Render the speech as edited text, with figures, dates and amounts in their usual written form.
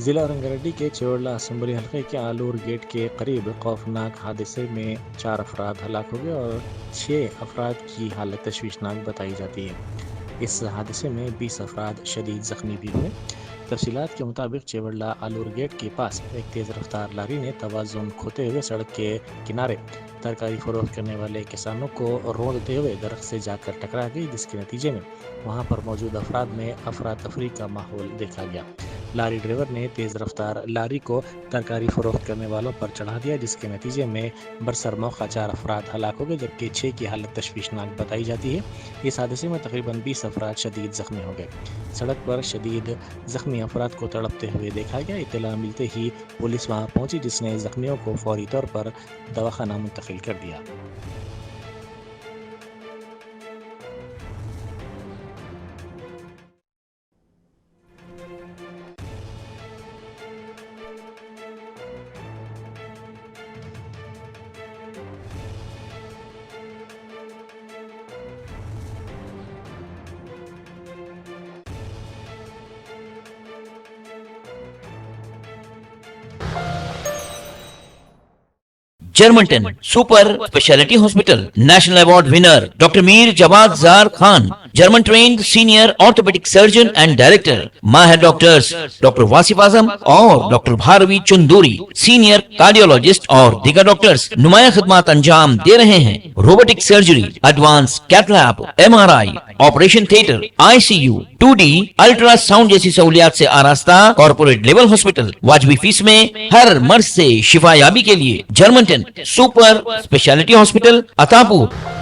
जिला रंगारेड्डी के चेवड़ला असम्बली हल्के के आलूर गेट के करीब खौफनाक हादसे में 4 अफराद हलाक हो गए और 6 अफराद की हालत तशवीशनाक बताई जाती है। इस हादसे में 20 अफराद शदीद जख्मी भी हुए। तफसीलात के मुताबिक चेवड़ला आलूर गेट के पास एक तेज़ रफ्तार लारी ने तवाज़ुन खोते हुए सड़क के किनारे तरकारी फरोख्त करने वाले किसानों को रोंदते हुए दरख्त से जाकर टकरा गई, जिसके नतीजे में वहां पर मौजूद अफराद में अफरा तफरी का माहौल देखा गया। लारी ड्राइवर ने तेज़ रफ्तार लारी को तरकारी फरोख्त करने वालों पर चढ़ा दिया, जिसके नतीजे में बरसर मौका 4 अफराद हलाक हो गए, जबकि 6 की हालत तशवीशनाक बताई जाती है। इस हादसे में तकरीबन 20 अफराद शदीद जख्मी हो गए। सड़क पर शदीद जख्मी अफराद को तड़पते हुए देखा गया। इत्तला मिलते ही पुलिस वहां पहुंची, जिसने जख्मियों को फौरी तौर पर दवाखाना मुंतकिल कर दिया। Germanten super speciality hospital national award winner doctor Mir Jawad Jar Khan, German trained senior orthopaedic surgeon and director, माहिर डॉक्टर्स डॉक्टर वासिफ आजम और doctor Bharvi Chanduri, senior cardiologist और दीगर डॉक्टर्स नुमाया खिदमत अंजाम दे रहे हैं। Robotic surgery, advance cath lab, MRI, operation theatre, ICU, 2D ultrasound जैसी सहूलियात से आरास्ता कॉर्पोरेट लेवल हॉस्पिटल। वाजबी फीस में हर मर्ज से शिफायाबी के लिए Germanton super speciality hospital, Attapur.